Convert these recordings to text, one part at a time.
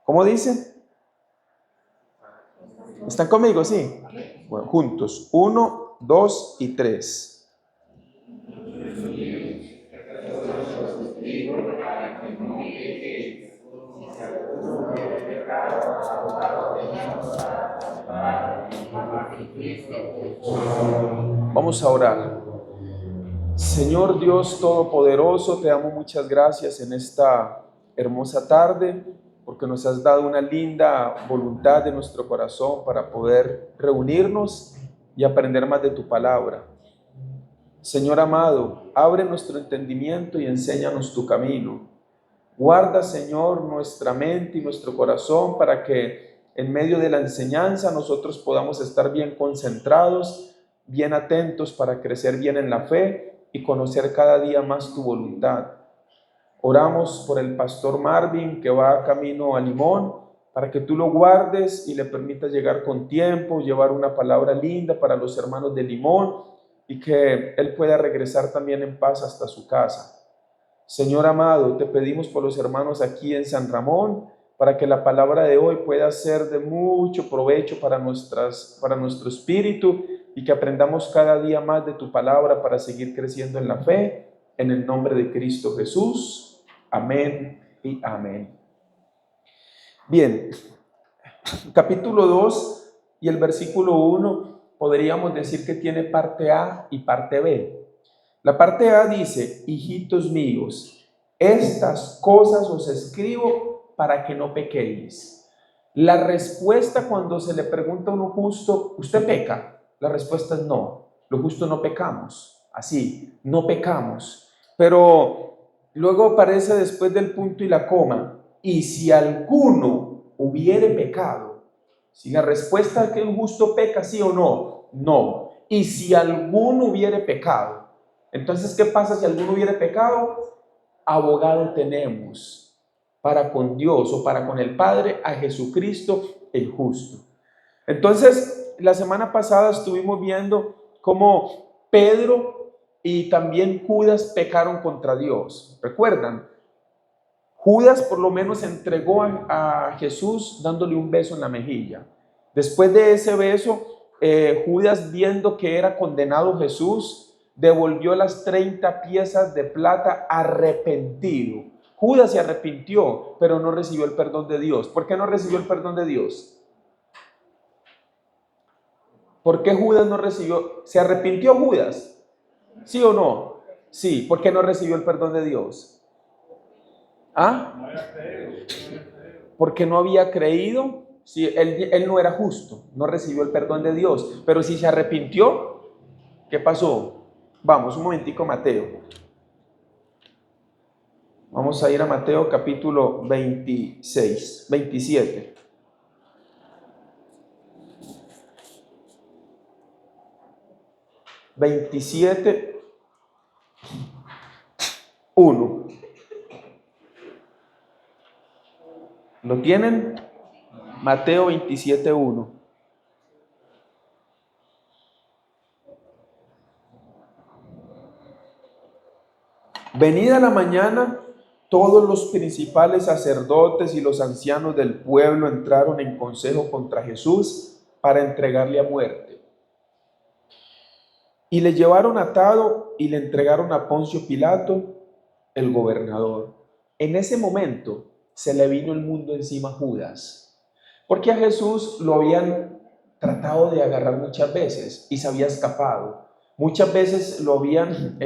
¿Cómo dice? ¿Están conmigo? Sí. Bueno, juntos. 1, 2 y 3. Vamos a orar. Señor Dios Todopoderoso, te damos muchas gracias en esta hermosa tarde, porque nos has dado una linda voluntad de nuestro corazón para poder reunirnos y aprender más de tu palabra. Señor amado, abre nuestro entendimiento y enséñanos tu camino. Guarda, Señor, nuestra mente y nuestro corazón para que en medio de la enseñanza nosotros podamos estar bien concentrados, bien atentos para crecer bien en la fe y conocer cada día más tu voluntad. Oramos por el pastor Marvin que va camino a Limón, para que tú lo guardes y le permitas llegar con tiempo, llevar una palabra linda para los hermanos de Limón y que él pueda regresar también en paz hasta su casa. Señor amado, te pedimos por los hermanos aquí en San Ramón, para que la palabra de hoy pueda ser de mucho provecho para nuestro espíritu y que aprendamos cada día más de tu palabra para seguir creciendo en la fe, en el nombre de Cristo Jesús. Amén y amén. Bien, capítulo 2 y el versículo 1 podríamos decir que tiene parte A y parte B. La parte A dice: hijitos míos, estas cosas os escribo para que no pequéis. La respuesta cuando se le pregunta a uno justo, ¿usted peca? La respuesta es no, los justos no pecamos, así, no pecamos. Pero luego aparece después del punto y la coma, y si alguno hubiere pecado, si la respuesta es que un justo peca, sí o no, no. Y si alguno hubiere pecado, entonces, ¿qué pasa si alguno hubiere pecado? Abogado tenemos para con Dios o para con el Padre, a Jesucristo el justo. Entonces, la semana pasada estuvimos viendo cómo Pedro y también Judas pecaron contra Dios. ¿Recuerdan? Judas por lo menos entregó a Jesús dándole un beso en la mejilla. Después de ese beso, Judas, viendo que era condenado Jesús, devolvió las 30 piezas de plata arrepentido. Judas se arrepintió, pero no recibió el perdón de Dios. ¿Por qué no recibió el perdón de Dios? ¿Por qué Judas no recibió? ¿Se arrepintió Judas? ¿Sí o no? Sí. ¿Por qué no recibió el perdón de Dios? ¿Ah? Porque no había creído. Si él no era justo, no recibió el perdón de Dios. Pero si se arrepintió, ¿qué pasó? Vamos, un momentico, Mateo. Vamos a ir a Mateo capítulo 27. Uno. ¿Lo tienen? Mateo 27:1. Venida la mañana, todos los principales sacerdotes y los ancianos del pueblo entraron en consejo contra Jesús para entregarle a muerte. Y le llevaron atado y le entregaron a Poncio Pilato, el gobernador. En ese momento se le vino el mundo encima a Judas, porque a Jesús lo habían tratado de agarrar muchas veces y se había escapado. Muchas veces lo habían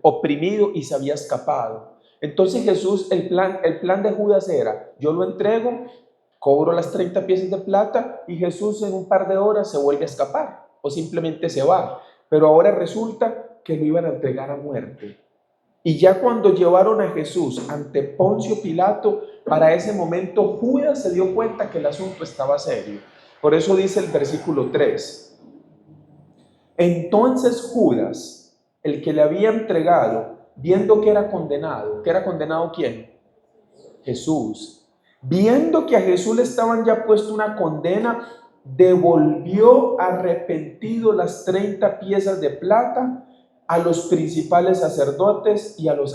oprimido y se había escapado. Entonces Jesús, el plan de Judas era: yo lo entrego, cobro las 30 piezas de plata y Jesús en un par de horas se vuelve a escapar o simplemente se va. Pero ahora resulta que lo iban a entregar a muerte. Y ya cuando llevaron a Jesús ante Poncio Pilato, para ese momento Judas se dio cuenta que el asunto estaba serio. Por eso dice el versículo 3. Entonces Judas, el que le había entregado, viendo que era condenado ¿quién? Jesús. Viendo que a Jesús le estaban ya puesto una condena, devolvió arrepentido las 30 piezas de plata a los principales sacerdotes y a los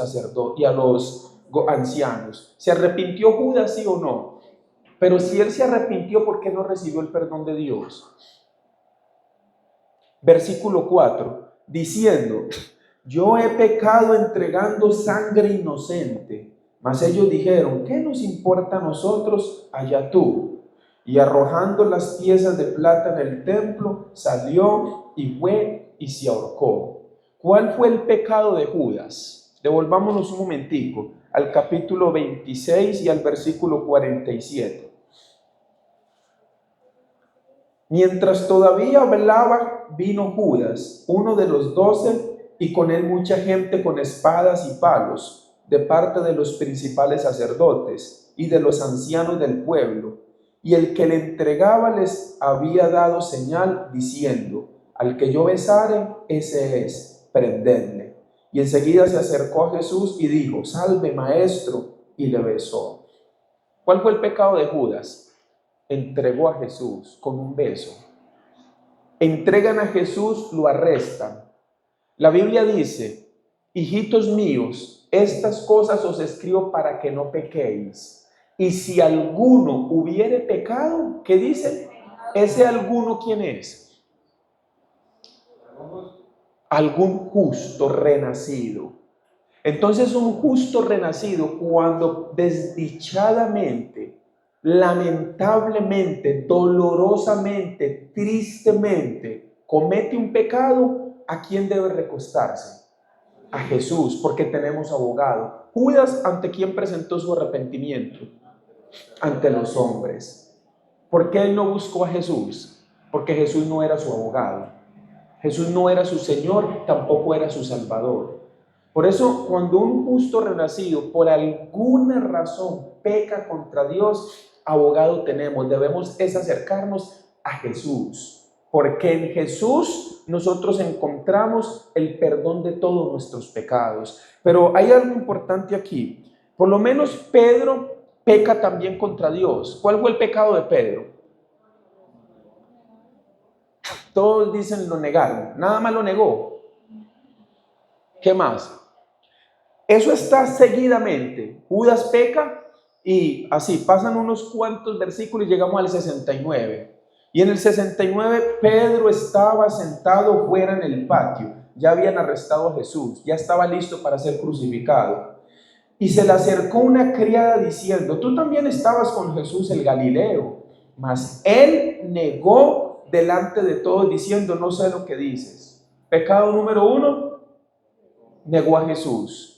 ancianos. ¿Se arrepintió Judas, sí o no? Pero si él se arrepintió, ¿por qué no recibió el perdón de Dios? Versículo 4, diciendo: yo he pecado entregando sangre inocente. Mas ellos dijeron: ¿qué nos importa a nosotros? Allá tú. Y arrojando las piezas de plata en el templo, salió y fue y se ahorcó. ¿Cuál fue el pecado de Judas? Devolvámonos un momentico al capítulo 26 y al versículo 47. Mientras todavía hablaba, vino Judas, uno de los 12, y con él mucha gente con espadas y palos, de parte de los principales sacerdotes y de los ancianos del pueblo. Y el que le entregaba les había dado señal, diciendo: al que yo besare, ese es, prendedle. Y enseguida se acercó a Jesús y dijo: salve, maestro, y le besó. ¿Cuál fue el pecado de Judas? Entregó a Jesús con un beso. Entregan a Jesús, lo arrestan. La Biblia dice: hijitos míos, estas cosas os escribo para que no pequéis. Y si alguno hubiere pecado, ¿qué dice? Ese alguno, ¿quién es? Algún justo renacido. Entonces, un justo renacido, cuando desdichadamente, lamentablemente, dolorosamente, tristemente comete un pecado, ¿a quién debe recostarse? A Jesús, porque tenemos abogado. Judas, ¿ante quién presentó su arrepentimiento? Ante los hombres. ¿Por qué él no buscó a Jesús? Porque Jesús no era su abogado. Jesús no era su Señor, tampoco era su Salvador. Por eso, cuando un justo renacido por alguna razón peca contra Dios, abogado tenemos. Debemos es acercarnos a Jesús, porque en Jesús nosotros encontramos el perdón de todos nuestros pecados. Pero hay algo importante aquí. Por lo menos Pedro peca también contra Dios. ¿Cuál fue el pecado de Pedro? Todos dicen lo negaron, nada más lo negó. ¿Qué más? Eso está seguidamente. Judas peca y así pasan unos cuantos versículos y llegamos al 69. Y en el 69 Pedro estaba sentado fuera en el patio. Ya habían arrestado a Jesús, ya estaba listo para ser crucificado. Y se le acercó una criada diciendo: tú también estabas con Jesús el Galileo. Mas él negó delante de todos diciendo: no sé lo que dices. Pecado número 1, negó a Jesús.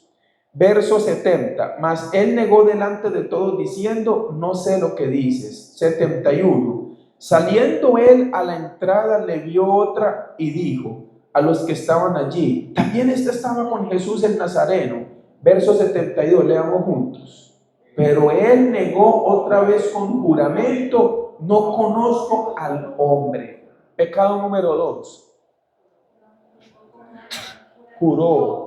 Verso 70, mas él negó delante de todos diciendo: no sé lo que dices. 71, saliendo él a la entrada le vio otra y dijo a los que estaban allí: también este estaba con Jesús el Nazareno. Verso 72, leamos juntos. Pero él negó otra vez con juramento: no conozco al hombre. Pecado número 2, juró.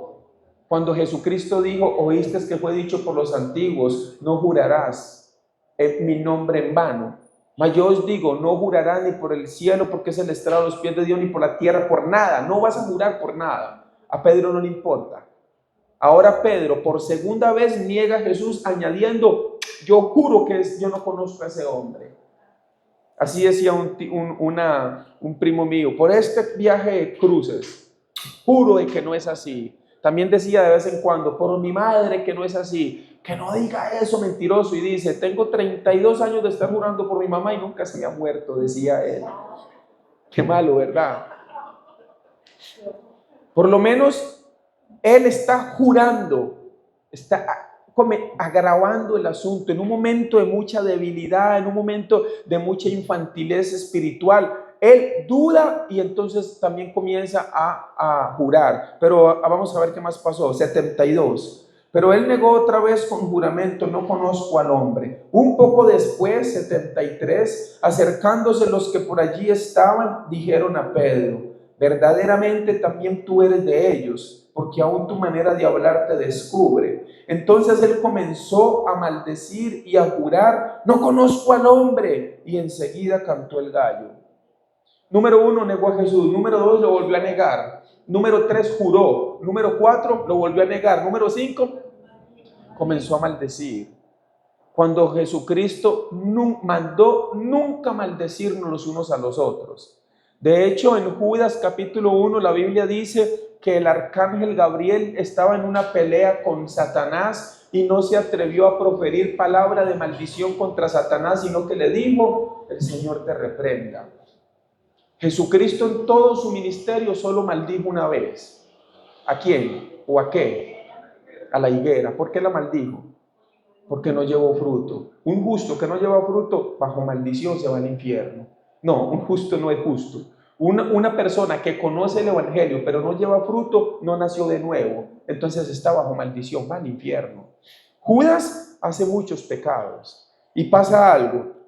Cuando Jesucristo dijo: oíste que fue dicho por los antiguos, no jurarás en mi nombre en vano. Mas yo os digo, no jurarás ni por el cielo, porque es el estrado de los pies de Dios, ni por la tierra, por nada. No vas a jurar por nada. A Pedro no le importa. Ahora Pedro por segunda vez niega a Jesús, añadiendo: yo juro que yo no conozco a ese hombre. Así decía un primo mío: por este viaje de cruces, juro de que no es así. También decía de vez en cuando: por mi madre que no es así. Que no diga eso, mentiroso. Y dice: tengo 32 años de estar jurando por mi mamá y nunca se ha muerto, decía él. Qué malo, ¿verdad? Por lo menos él está jurando, está agravando el asunto en un momento de mucha debilidad, en un momento de mucha infantilez espiritual. Él duda y entonces también comienza a jurar. Pero vamos a ver qué más pasó. 72. Pero él negó otra vez con juramento: no conozco al hombre. Un poco después, 73, acercándose los que por allí estaban, dijeron a Pedro: verdaderamente también tú eres de ellos, porque aún tu manera de hablar te descubre. Entonces él comenzó a maldecir y a jurar: no conozco al hombre. Y enseguida cantó el gallo. Número 1, negó a Jesús. Número 2, lo volvió a negar. Número 3, juró. Número 4, lo volvió a negar. Número 5, comenzó a maldecir. cuando Jesucristo mandó nunca maldecirnos los unos a los otros. De hecho, en Judas capítulo 1, la Biblia dice que el arcángel Gabriel estaba en una pelea con Satanás y no se atrevió a proferir palabra de maldición contra Satanás, sino que le dijo: el Señor te reprenda. Jesucristo en todo su ministerio solo maldijo una vez. ¿A quién o a qué? A la higuera. ¿Por qué la maldijo? Porque no llevó fruto. Un justo que no lleva fruto, bajo maldición se va al infierno. No, un justo no es justo. Una persona que conoce el evangelio pero no lleva fruto, no nació de nuevo. Entonces está bajo maldición, va al infierno. Judas hace muchos pecados y pasa algo.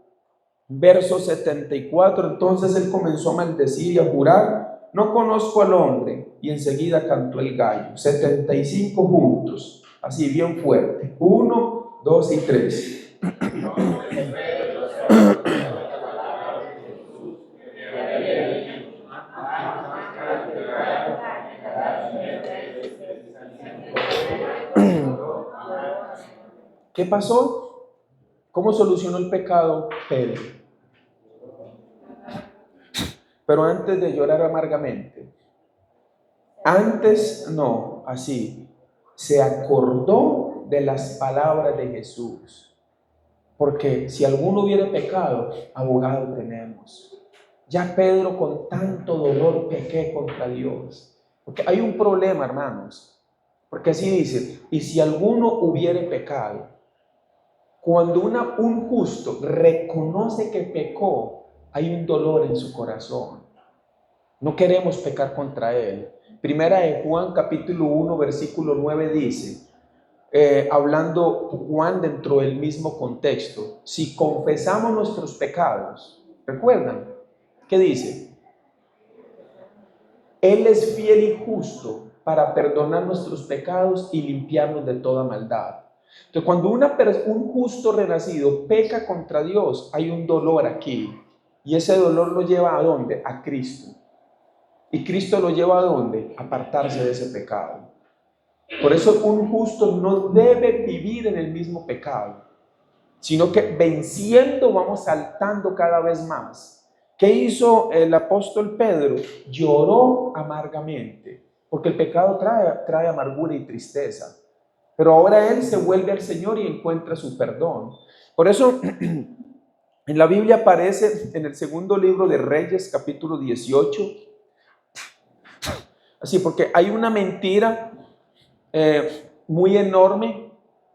Verso 74, entonces él comenzó a maldecir y a jurar: no conozco al hombre. Y enseguida cantó el gallo. 75 juntos, así bien fuerte. 1, 2 y 3. ¿Qué pasó? ¿Cómo solucionó el pecado Pedro? Pero antes de llorar amargamente, se acordó de las palabras de Jesús. Porque si alguno hubiera pecado, abogado tenemos. Ya Pedro, con tanto dolor, pequé contra Dios. Porque hay un problema, hermanos. Porque así dice: y si alguno hubiere pecado. Cuando un justo reconoce que pecó, hay un dolor en su corazón. No queremos pecar contra él. Primera de Juan capítulo 1 versículo 9 dice, hablando Juan dentro del mismo contexto: si confesamos nuestros pecados, ¿recuerdan? ¿Qué dice? Él es fiel y justo para perdonar nuestros pecados y limpiarnos de toda maldad. Entonces, cuando un justo renacido peca contra Dios, hay un dolor aquí. Y ese dolor lo lleva ¿a dónde? A Cristo. ¿Y Cristo lo lleva a dónde? A apartarse de ese pecado. Por eso un justo no debe vivir en el mismo pecado, sino que venciendo vamos saltando cada vez más. ¿Qué hizo el apóstol Pedro? Lloró amargamente, porque el pecado trae amargura y tristeza. Pero ahora él se vuelve al Señor y encuentra su perdón. Por eso en la Biblia aparece en el segundo libro de Reyes, capítulo 18. Así, porque hay una mentira muy enorme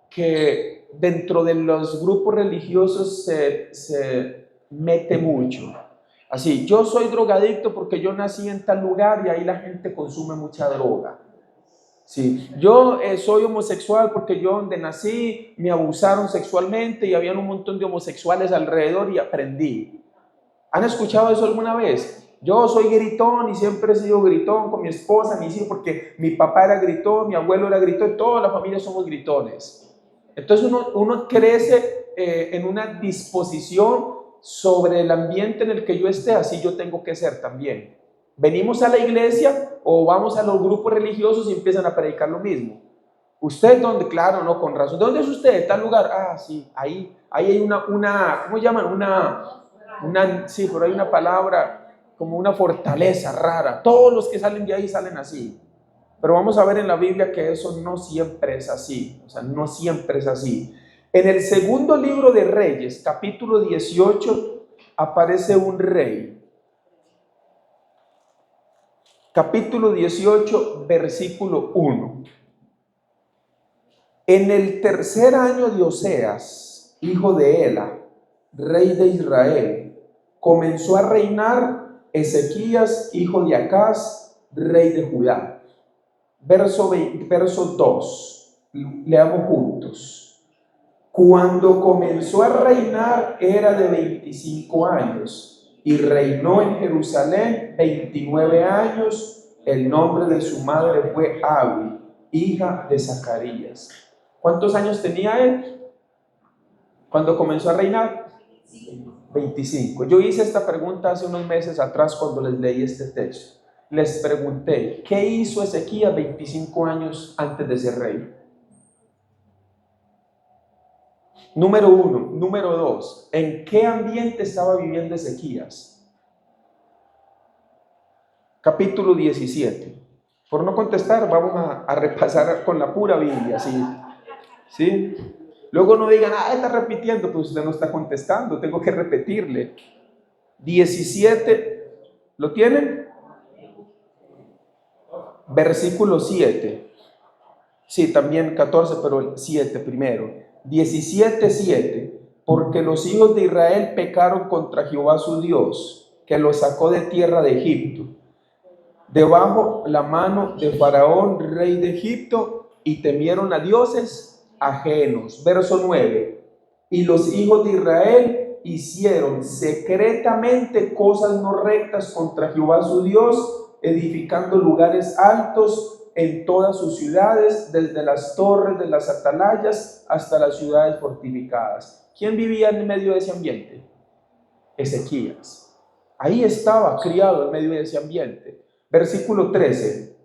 que dentro de los grupos religiosos se mete mucho. Así: yo soy drogadicto porque yo nací en tal lugar y ahí la gente consume mucha droga. Sí, yo soy homosexual porque yo donde nací me abusaron sexualmente y habían un montón de homosexuales alrededor y aprendí. ¿Han escuchado eso alguna vez? Yo soy gritón y siempre he sido gritón con mi esposa, mis hijos, porque mi papá era gritón, mi abuelo era gritón, toda la familia somos gritones. Entonces uno crece en una disposición sobre el ambiente en el que yo esté, así yo tengo que ser también. Venimos a la iglesia o vamos a los grupos religiosos y empiezan a predicar lo mismo. ¿Usted dónde? Claro, no, con razón. ¿Dónde es usted? ¿Tal lugar? Ah, sí, ahí hay una ¿cómo llaman? Sí, pero hay una palabra, como una fortaleza rara. Todos los que salen de ahí salen así. Pero vamos a ver en la Biblia que eso no siempre es así. O sea, no siempre es así. En el segundo libro de Reyes, capítulo 18, aparece un rey. Capítulo 18, versículo 1. En el tercer año de Oseas, hijo de Ela, rey de Israel, comenzó a reinar Ezequías, hijo de Acaz, rey de Judá. Verso 2, leamos juntos. Cuando comenzó a reinar era de 25 años y reinó en Jerusalén 29 años. El nombre de su madre fue Abi, hija de Zacarías. ¿Cuántos años tenía él cuando comenzó a reinar? 25. Yo hice esta pregunta hace unos meses atrás cuando les leí este texto. Les pregunté, ¿qué hizo Ezequías 25 años antes de ser rey? Número uno. Número dos, ¿en qué ambiente estaba viviendo Ezequías? Capítulo 17. Por no contestar, vamos a repasar con la pura Biblia, ¿sí? ¿Sí? Luego no digan, está repitiendo, pues usted no está contestando, tengo que repetirle. 17, ¿lo tienen? Versículo 7. Sí, también 14, pero el 7 primero. 17, 7. Porque los hijos de Israel pecaron contra Jehová su Dios, que los sacó de tierra de Egipto, debajo la mano de Faraón, rey de Egipto, y temieron a dioses ajenos. Verso 9. Y los hijos de Israel hicieron secretamente cosas no rectas contra Jehová su Dios, edificando lugares altos en todas sus ciudades, desde las torres de las atalayas hasta las ciudades fortificadas. ¿Quién vivía en medio de ese ambiente? Ezequías. Ahí estaba criado en medio de ese ambiente. Versículo 13.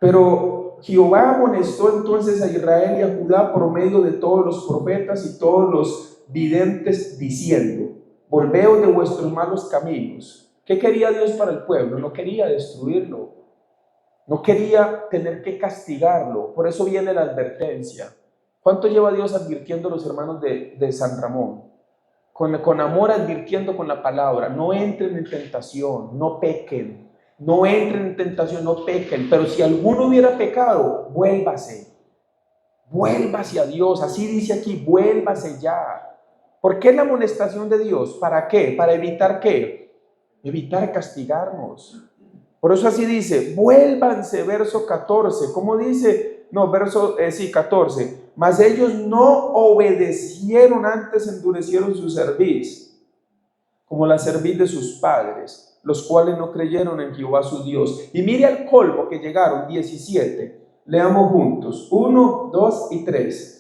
Pero Jehová amonestó entonces a Israel y a Judá por medio de todos los profetas y todos los videntes, diciendo: volveos de vuestros malos caminos. ¿Qué quería Dios para el pueblo? No quería destruirlo, no quería tener que castigarlo. Por eso viene la advertencia. ¿Cuánto lleva Dios advirtiendo a los hermanos de San Ramón? Con amor, advirtiendo con la palabra: no entren en tentación, no pequen. No entren en tentación, no pequen. Pero si alguno hubiera pecado, vuélvase a Dios. Así dice aquí: vuélvase ya. ¿Por qué la amonestación de Dios? ¿Para qué? ¿Para evitar qué? Evitar castigarnos. Por eso así dice: vuélvanse, verso 14. ¿Cómo dice? No, verso 14. Mas ellos no obedecieron, antes endurecieron su cerviz, como la cerviz de sus padres, los cuales no creyeron en Jehová su Dios. Y mire al colmo que llegaron, 17. Leamos juntos, 1, 2 y 3.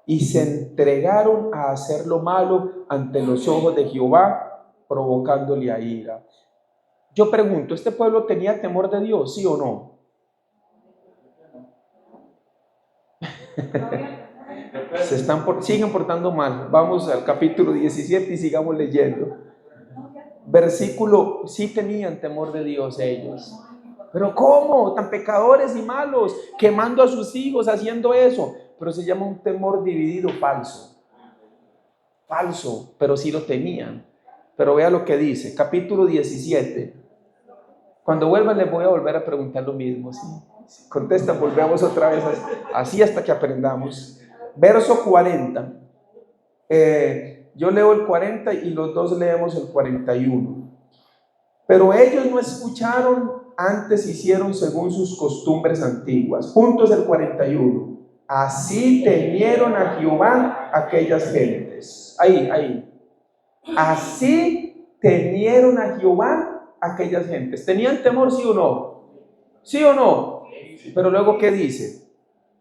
Y se entregaron a hacer lo malo ante los ojos de Jehová, provocándole a ira. Yo pregunto, ¿este pueblo tenía temor de Dios, sí o no? Siguen portando mal. Vamos al capítulo 17 y sigamos leyendo. Versículo: sí tenían temor de Dios ellos. Pero ¿cómo? Tan pecadores y malos, quemando a sus hijos, haciendo eso. Pero se llama un temor dividido, falso. Falso, pero sí lo tenían. Pero vea lo que dice, capítulo 17. Cuando vuelvan les voy a volver a preguntar lo mismo. ¿Sí? Si contestan, volvemos otra vez así hasta que aprendamos. Verso 40. Yo leo el 40 y los dos leemos el 41. Pero ellos no escucharon, antes hicieron según sus costumbres antiguas. Juntos el 41. Así temieron a Jehová aquellas gentes. Ahí. Así temieron a Jehová aquellas gentes. ¿Tenían temor, sí o no? ¿Sí o no? Pero luego, ¿qué dice?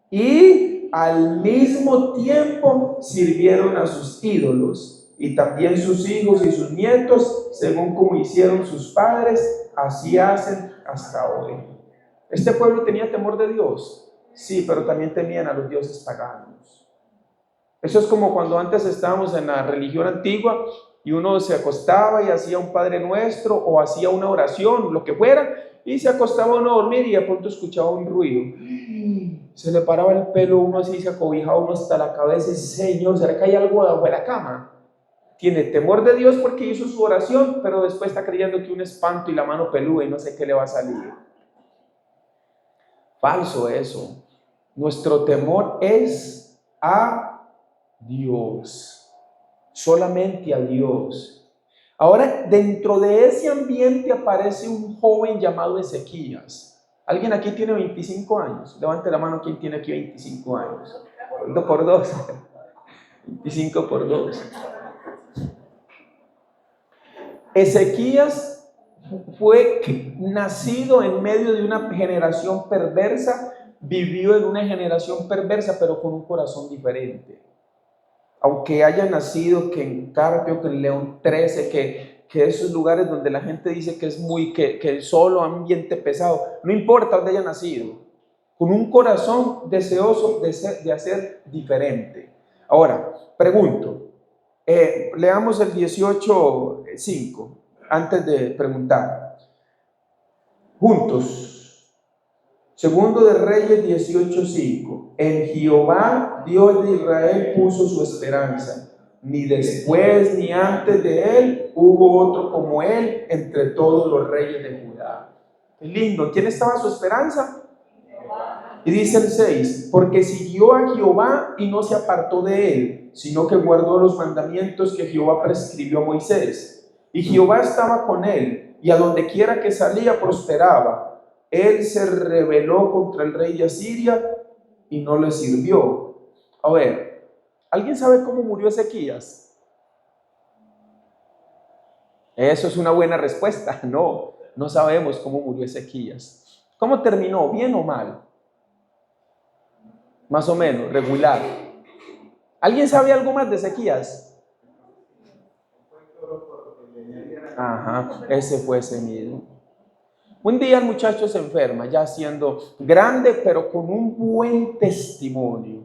Y al mismo tiempo sirvieron a sus ídolos, y también sus hijos y sus nietos, según como hicieron sus padres, así hacen hasta hoy. ¿Este pueblo tenía temor de Dios? Sí, pero también temían a los dioses paganos. Eso es como cuando antes estábamos en la religión antigua y uno se acostaba y hacía un Padre Nuestro o hacía una oración, lo que fuera, y se acostaba uno a dormir y de pronto escuchaba un ruido. Se le paraba el pelo uno así, se acobijaba uno hasta la cabeza y dice: Señor, ¿será que hay algo debajo de la cama? Tiene temor de Dios porque hizo su oración, pero después está creyendo que un espanto y la mano peluda y no sé qué le va a salir. Falso eso. Nuestro temor es a Dios, solamente a Dios. Ahora, dentro de ese ambiente aparece un joven llamado Ezequías. ¿Alguien aquí tiene 25 años? Levante la mano, ¿quién tiene aquí 25 años? 2 por 2. 25 por 2. Ezequías fue nacido en medio de una generación perversa, vivió en una generación perversa, pero con un corazón diferente. Aunque haya nacido que en Carpio, que en León 13, que esos lugares donde la gente dice que es que solo ambiente pesado, no importa donde haya nacido, con un corazón deseoso de hacer diferente. Ahora, pregunto, leamos el 18:5 antes de preguntar. Juntos. Segundo de Reyes 18:5. En Jehová, Dios de Israel, puso su esperanza. Ni después ni antes de él hubo otro como él entre todos los reyes de Judá. Qué lindo. ¿En quién estaba su esperanza? Y dice el 6, porque siguió a Jehová y no se apartó de él, sino que guardó los mandamientos que Jehová prescribió a Moisés. Y Jehová estaba con él, y a donde quiera que salía prosperaba. Él se rebeló contra el rey de Asiria y no le sirvió. A ver, ¿alguien sabe cómo murió Ezequías? Eso es una buena respuesta. No sabemos cómo murió Ezequías. ¿Cómo terminó? ¿Bien o mal? Más o menos, regular. ¿Alguien sabe algo más de Ezequías? Ajá, ese fue ese mismo. Un día el muchacho se enferma, ya siendo grande, pero con un buen testimonio.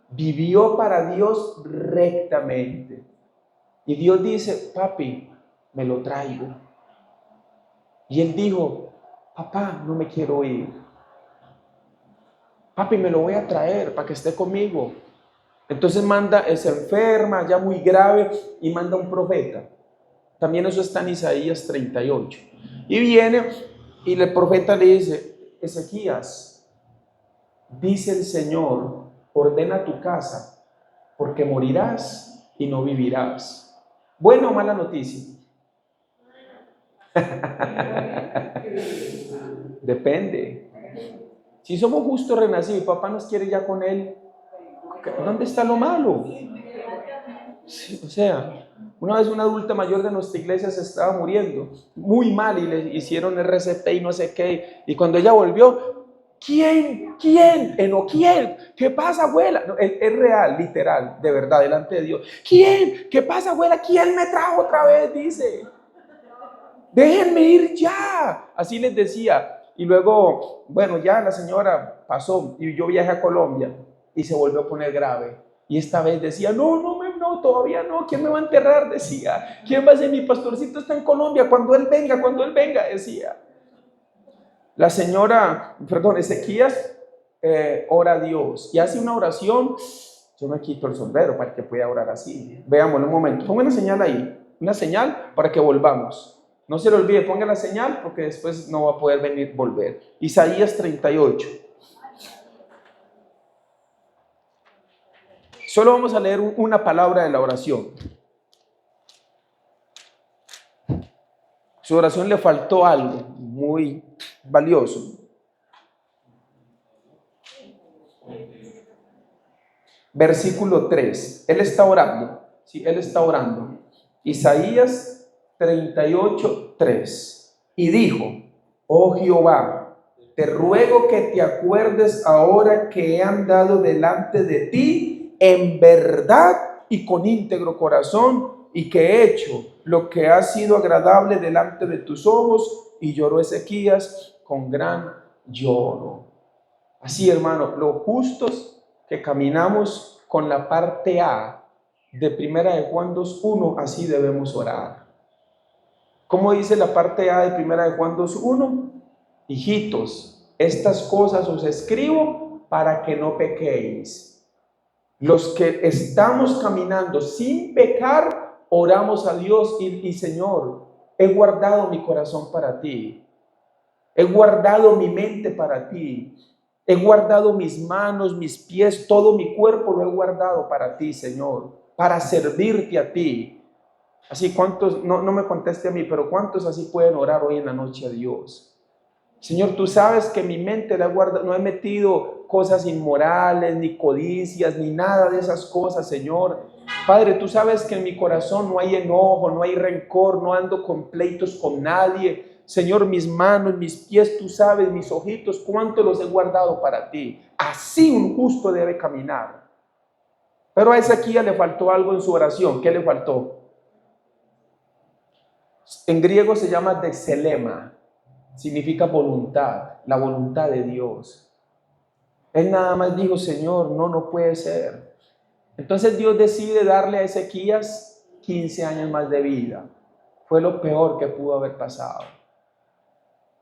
Vivió para Dios rectamente. Y Dios dice, papi, me lo traigo. Y él dijo, papá, no me quiero ir. Papi, me lo voy a traer para que esté conmigo. Entonces se enferma, ya muy grave, y manda un profeta. También eso está en Isaías 38. Y viene y el profeta le dice, Ezequías, dice el Señor, ordena tu casa, porque morirás y no vivirás. ¿Buena o mala noticia? Depende. Si somos justos renacidos y papá nos quiere ya con él, ¿dónde está lo malo? Sí, o sea, una vez una adulta mayor de nuestra iglesia se estaba muriendo muy mal y le hicieron RCP y no sé qué. Y cuando ella volvió, ¿quién? Enoquiel. ¿Qué pasa, abuela? No, es real, literal, de verdad, delante de Dios. ¿Quién? ¿Qué pasa, abuela? ¿Quién me trajo otra vez? Dice. Déjenme ir ya. Así les decía. Y luego, bueno, ya la señora pasó y yo viajé a Colombia y se volvió a poner grave. Y esta vez decía, no, todavía no. ¿Quién me va a enterrar? Decía. ¿Quién va a ser mi pastorcito? Está en Colombia. Cuando él venga, decía. La señora, Ezequías, ora a Dios y hace una oración. Yo me quito el sombrero para que pueda orar así. Veámoslo un momento. Ponga una señal ahí. Una señal para que volvamos. No se le olvide, ponga la señal porque después no va a poder volver. Isaías 38. Solo vamos a leer una palabra de la oración. Su oración le faltó algo muy valioso. Versículo 3. Él está orando. Sí, él está orando. Isaías 38:3. Y dijo, oh Jehová, te ruego que te acuerdes ahora que he andado delante de ti en verdad y con íntegro corazón, y que he hecho lo que ha sido agradable delante de tus ojos. Y lloró Ezequías con gran lloro. Así, hermano, los justos que caminamos con la parte A de Primera de Juan 2:1, así debemos orar. ¿Cómo dice la parte A de Primera de Juan 2:1? Hijitos, estas cosas os escribo para que no pequéis. Los que estamos caminando sin pecar, oramos a Dios y Señor, he guardado mi corazón para ti. He guardado mi mente para ti. He guardado mis manos, mis pies, todo mi cuerpo lo he guardado para ti, Señor, para servirte a ti. Así, ¿cuántos, no me conteste a mí, pero cuántos así pueden orar hoy en la noche a Dios? Señor, tú sabes que mi mente la he guardado, no he metido cosas inmorales, ni codicias, ni nada de esas cosas, Señor. Padre, tú sabes que en mi corazón no hay enojo, no hay rencor, no ando con pleitos con nadie. Señor, mis manos, mis pies, tú sabes, mis ojitos, cuánto los he guardado para ti. Así un justo debe caminar. Pero a Ezequías le faltó algo en su oración. ¿Qué le faltó? En griego se llama dexelema. Significa voluntad, la voluntad de Dios. Él nada más dijo, Señor, no puede ser. Entonces Dios decide darle a Ezequías 15 años más de vida. Fue lo peor que pudo haber pasado.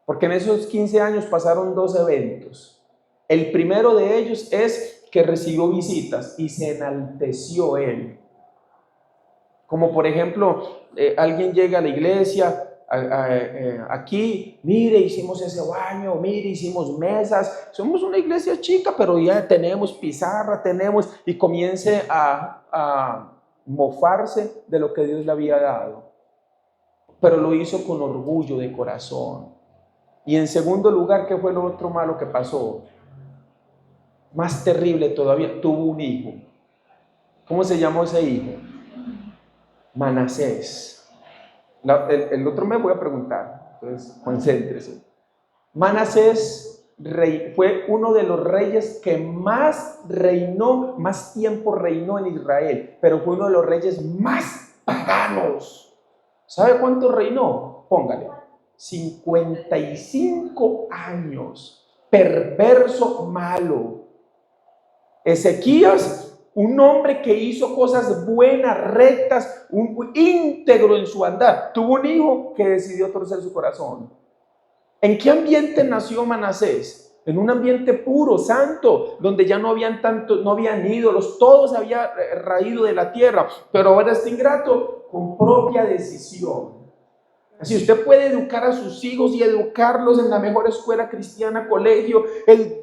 Porque en esos 15 años pasaron 2 eventos. El primero de ellos es que recibió visitas y se enalteció él. Como por ejemplo, alguien llega a la iglesia, aquí, mire, hicimos ese baño, mire, hicimos mesas, somos una iglesia chica, pero ya tenemos pizarra, y comience a mofarse de lo que Dios le había dado. Pero lo hizo con orgullo de corazón. Y en segundo lugar, ¿qué fue lo otro malo que pasó? Más terrible todavía, tuvo un hijo. ¿Cómo se llamó ese hijo? Manasés. El otro me voy a preguntar, entonces concéntrese. Manasés fue uno de los reyes que más tiempo reinó en Israel, pero fue uno de los reyes más paganos. ¿Sabe cuánto reinó? Póngale, 55 años, perverso, malo. Ezequías, un hombre que hizo cosas buenas, rectas, un íntegro en su andar, tuvo un hijo que decidió torcer su corazón. ¿En qué ambiente nació Manasés? En un ambiente puro, santo, donde ya no habían ídolos, todo se había raído de la tierra, pero ahora está ingrato con propia decisión. Así usted puede educar a sus hijos y educarlos en la mejor escuela cristiana, colegio,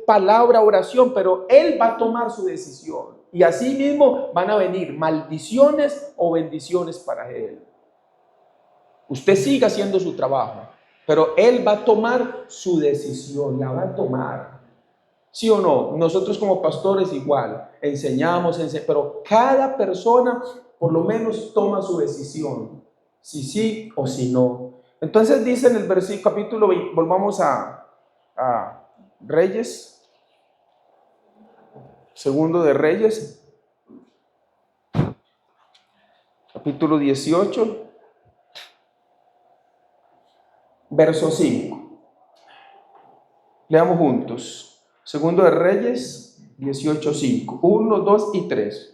palabra, oración, pero él va a tomar su decisión. Y así mismo van a venir maldiciones o bendiciones para él. Usted siga haciendo su trabajo, pero él va a tomar su decisión, la va a tomar. ¿Sí o no? Nosotros como pastores igual, enseñamos, pero cada persona por lo menos toma su decisión. Si sí o si no. Entonces dice en el versículo capítulo 20, volvamos a Reyes, segundo de Reyes, capítulo 18, verso 5. Leamos juntos. Segundo de Reyes, 18:5. 1, 2 y 3.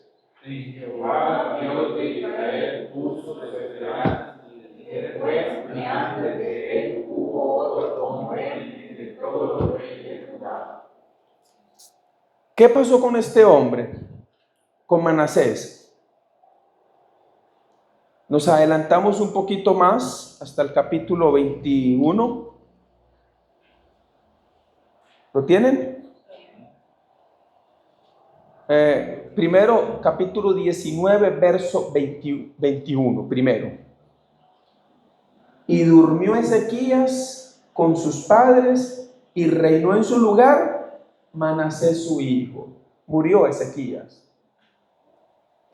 Y Jehová, Dios de Israel, puso perseveranza, y después y antes de él hubo otro como él de todos los reyes de Judá. ¿Qué pasó con este hombre? Con Manasés. Nos adelantamos un poquito más hasta el capítulo 21. ¿Lo tienen? Primero, capítulo 19, verso 21, primero. Y durmió Ezequías con sus padres y reinó en su lugar Manasés su hijo. Murió Ezequías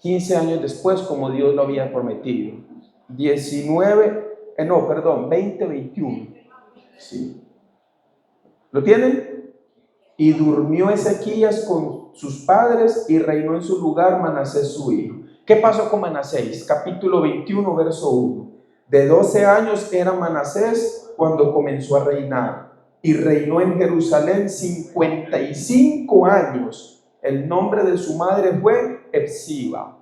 15 años después, como Dios lo había prometido. 20, 21. Sí. ¿Lo tienen? Y durmió Ezequías con sus padres y reinó en su lugar Manasés su hijo. ¿Qué pasó con Manasés? Capítulo 21, verso 1. De 12 años era Manasés cuando comenzó a reinar y reinó en Jerusalén 55 años. El nombre de su madre fue Epsiba.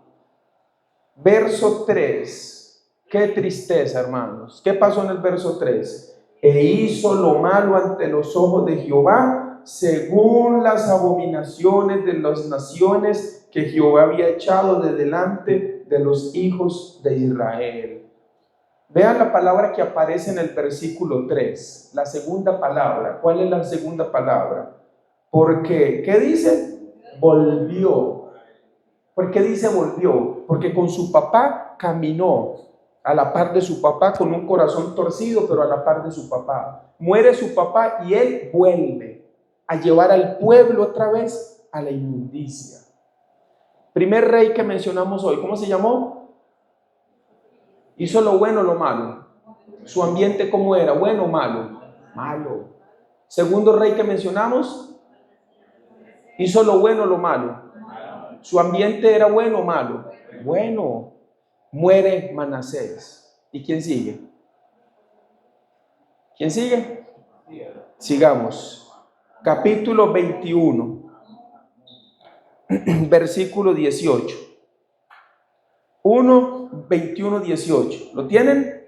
Verso 3. Qué tristeza, hermanos. ¿Qué pasó en el verso 3? E hizo lo malo ante los ojos de Jehová, según las abominaciones de las naciones que Jehová había echado de delante de los hijos de Israel. Vean la palabra que aparece en el versículo 3, la segunda palabra. ¿Cuál es la segunda palabra? Porque, ¿qué dice? Volvió. ¿Por qué dice volvió? Porque con su papá caminó a la par de su papá, con un corazón torcido, pero a la par de su papá. Muere su papá y él vuelve a llevar al pueblo otra vez a la inmundicia. Primer rey que mencionamos hoy, ¿cómo se llamó? Hizo lo bueno o lo malo. ¿Su ambiente cómo era? ¿Bueno o malo? Malo. Segundo rey que mencionamos, ¿hizo lo bueno o lo malo? ¿Su ambiente era bueno o malo? Bueno. Muere Manasés. ¿Y quién sigue? ¿Quién sigue? Sigamos. Capítulo 21, versículo 18. 1, 21, 18. ¿Lo tienen?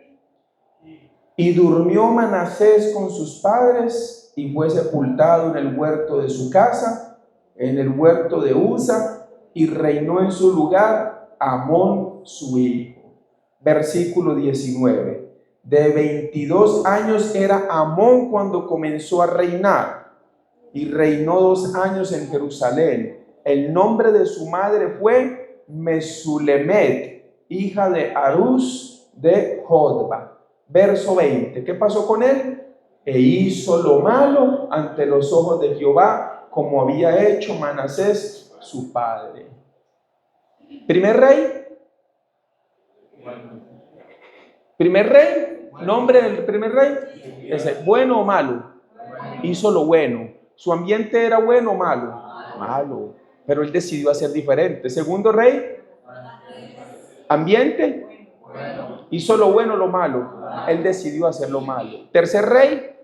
Y durmió Manasés con sus padres y fue sepultado en el huerto de su casa, en el huerto de Usa, y reinó en su lugar Amón su hijo. Versículo 19. De 22 años era Amón cuando comenzó a reinar, y reinó 2 años en Jerusalén. El nombre de su madre fue Mesulemet, hija de Arús de Jodba. Verso 20. ¿Qué pasó con él? E hizo lo malo ante los ojos de Jehová, como había hecho Manasés su padre. Primer rey. Primer rey. Nombre del primer rey. Ese, ¿bueno o malo? Hizo lo bueno. ¿Su ambiente era bueno o malo? Malo. Pero él decidió hacer diferente. Segundo rey. Ambiente. Hizo lo bueno o lo malo. Él decidió hacer lo malo. Tercer rey.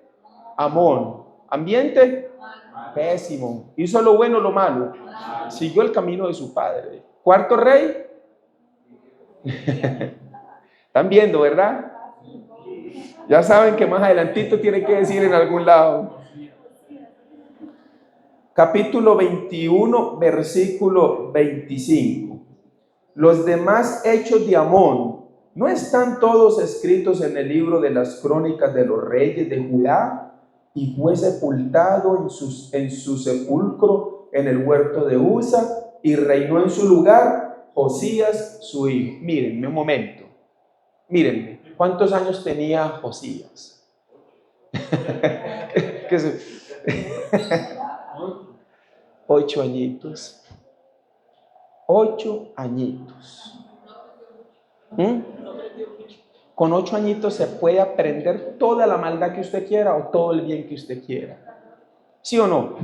Amón. Ambiente. Pésimo. Hizo lo bueno o lo malo. Siguió el camino de su padre. Cuarto rey. Están viendo, ¿verdad? Ya saben que más adelantito tiene que decir en algún lado. Capítulo 21, versículo 25. Los demás hechos de Amón, ¿no están todos escritos en el libro de las crónicas de los reyes de Judá? Y fue sepultado en su sepulcro en el huerto de Usa, y reinó en su lugar Josías su hijo. Mírenme un momento. Mírenme, ¿cuántos años tenía Josías? 8 añitos. 8 añitos. Con 8 añitos se puede aprender toda la maldad que usted quiera o todo el bien que usted quiera. ¿Sí o no?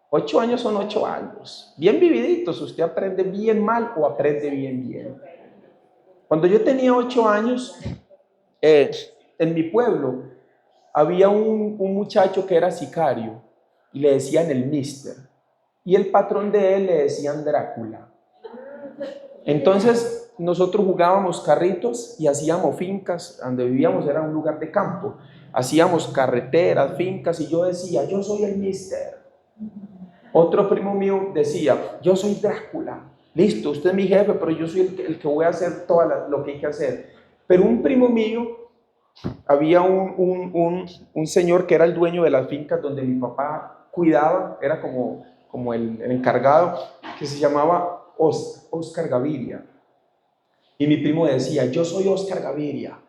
8 años son 8 años. Bien vividitos, usted aprende bien mal o aprende bien. Cuando yo tenía 8 años, en mi pueblo había un muchacho que era sicario y le decían el Mister. Y el patrón de él le decían Drácula. Entonces nosotros jugábamos carritos y hacíamos fincas. Donde vivíamos era un lugar de campo. Hacíamos carreteras, fincas, y yo decía, yo soy el Mister. Otro primo mío decía, yo soy Drácula. Listo, usted es mi jefe, pero yo soy el que voy a hacer todo lo que hay que hacer. Pero un primo mío, había un señor que era el dueño de las fincas donde mi papá cuidaba, era como el encargado, que se llamaba Oscar Gaviria. Y mi primo decía, yo soy Oscar Gaviria.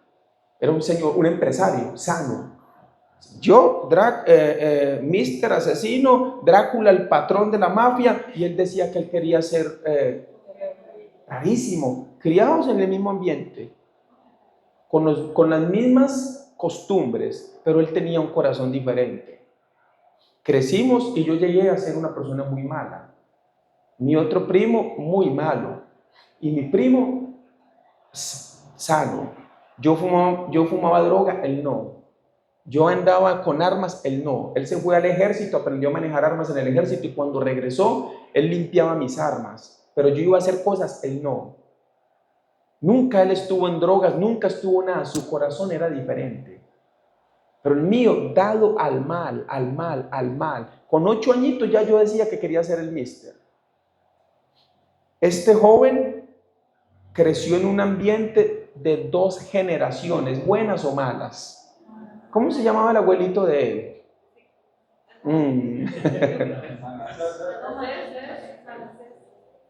Era un señor, un empresario sano. Yo, Mister Asesino, Drácula, el patrón de la mafia, y él decía que él quería ser rarísimo. Criados en el mismo ambiente, con las mismas costumbres, pero él tenía un corazón diferente. Crecimos y yo llegué a ser una persona muy mala. Mi otro primo, muy malo. Y mi primo, sano. Yo fumaba droga, él no. Yo andaba con armas, él no. Él se fue al ejército, aprendió a manejar armas en el ejército, y cuando regresó, él limpiaba mis armas. Pero yo iba a hacer cosas, él no. Nunca él estuvo en drogas, nunca estuvo nada. Su corazón era diferente. Pero el mío, dado al mal. Con 8 añitos ya yo decía que quería ser el Mister. Este joven creció en un ambiente de 2 generaciones, buenas o malas. ¿Cómo se llamaba el abuelito de él?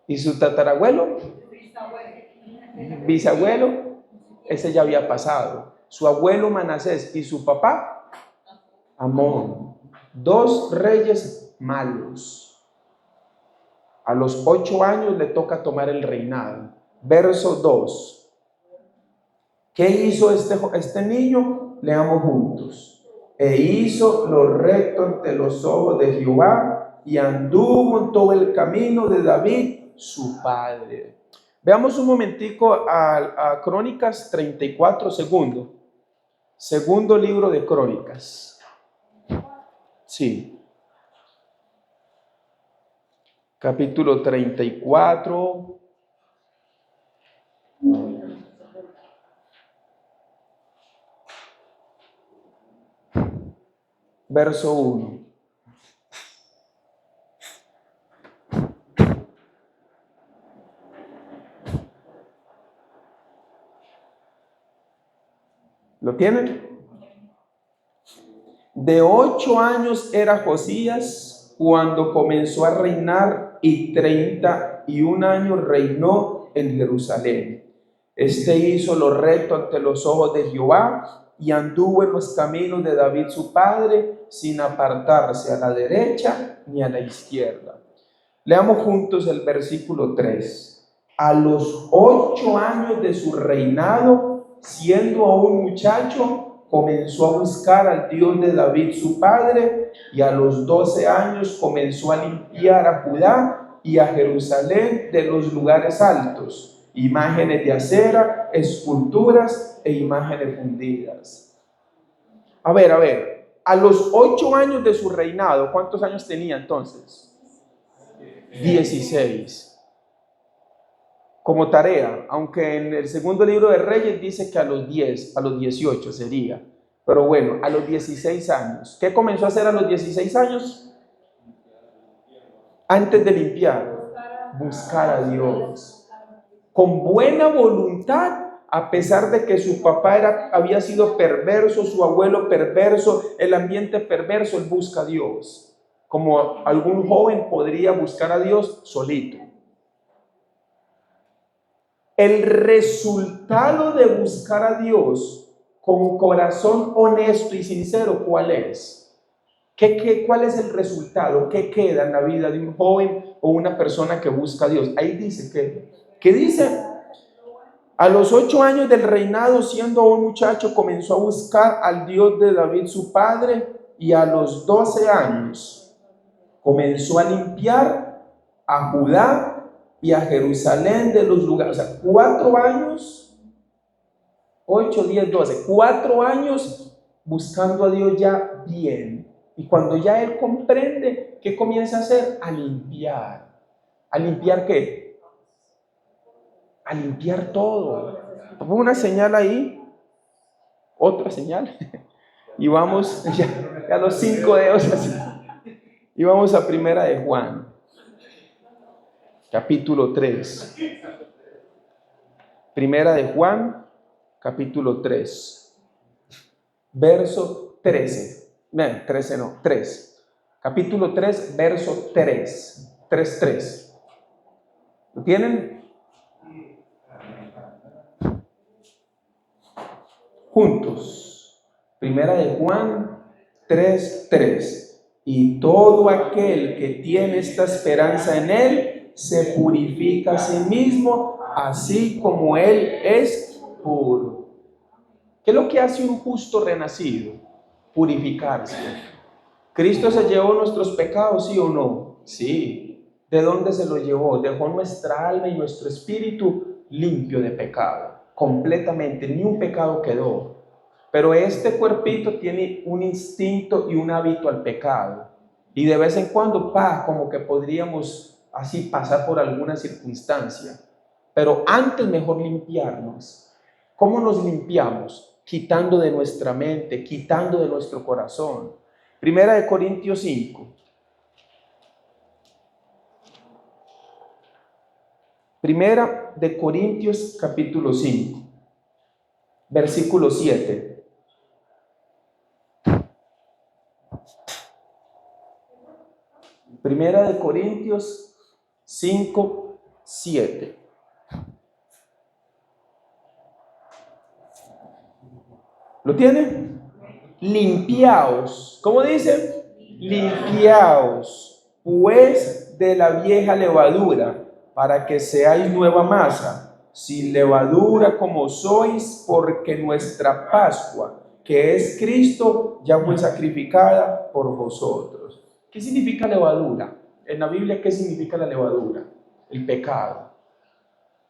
¿Y su tatarabuelo? Bisabuelo, ese ya había pasado. Su abuelo Manasés y su papá Amón. 2 reyes malos. A los 8 años le toca tomar el reinado. Verso 2. ¿Qué hizo este niño? Leamos juntos. E hizo lo recto ante los ojos de Jehová y anduvo en todo el camino de David, su padre. Veamos un momentico a Crónicas 34 segundos. Segundo libro de Crónicas. Sí. Capítulo 34. Verso 1. ¿Lo tienen? De 8 años era Josías cuando comenzó a reinar y 31 años reinó en Jerusalén. Hizo lo recto ante los ojos de Jehová y anduvo en los caminos de David su padre sin apartarse a la derecha ni a la izquierda. Leamos juntos el versículo 3. A los 8 años de su reinado, siendo aún muchacho, comenzó a buscar al Dios de David su padre, y a los 12 años comenzó a limpiar a Judá y a Jerusalén de los lugares altos, imágenes de acera, esculturas e imágenes fundidas. A ver, a los 8 años de su reinado, ¿cuántos años tenía entonces? 16. Como tarea, aunque en el segundo libro de Reyes dice que a los 10, a los 18 sería, pero bueno, a los 16 años. ¿Qué comenzó a hacer a los 16 años? Antes de limpiar, buscar a Dios. Con buena voluntad, a pesar de que su papá había sido perverso, su abuelo perverso, el ambiente perverso, él busca a Dios. Como algún joven podría buscar a Dios solito. El resultado de buscar a Dios con corazón honesto y sincero, ¿cuál es? ¿Cuál es el resultado? ¿Qué queda en la vida de un joven o una persona que busca a Dios? Ahí dice ¿qué dice? A los 8 años del reinado, siendo un muchacho, comenzó a buscar al Dios de David su padre, y a los 12 años comenzó a limpiar a Judá y a Jerusalén de los lugares. O sea, 4 años, 8, 10, 12, 4 años buscando a Dios ya bien. Y cuando ya él comprende, ¿qué comienza a hacer? A limpiar. ¿A limpiar qué? A limpiar todo. Pongo una señal ahí, otra señal, y vamos ya a los 5 dedos así. Y vamos a Primera de Juan, capítulo 3. Primera de Juan, capítulo 3, verso 13. No, 13 no, 3. Capítulo 3, verso 3. 3. ¿Lo tienen? Juntos. Primera de Juan 3. Y todo aquel que tiene esta esperanza en él se purifica a sí mismo, así como él es puro. ¿Qué es lo que hace un justo renacido? Purificarse. ¿Cristo se llevó nuestros pecados, sí o no? Sí. ¿De dónde se los llevó? Dejó nuestra alma y nuestro espíritu limpio de pecado, completamente, ni un pecado quedó. Pero este cuerpito tiene un instinto y un hábito al pecado. Y de vez en cuando, como que podríamos así pasar por alguna circunstancia. Pero antes mejor limpiarnos. ¿Cómo nos limpiamos? Quitando de nuestra mente, quitando de nuestro corazón. Primera de Corintios 5. Primera de Corintios capítulo 5, versículo 7. Primera de Corintios 5, 7. ¿Lo tienen? Limpiaos. ¿Cómo dice? Limpiaos, pues, de la vieja levadura, para que seáis nueva masa, sin levadura como sois, porque nuestra Pascua, que es Cristo, ya fue sacrificada por vosotros. ¿Qué significa levadura? En la Biblia, ¿qué significa la levadura? El pecado.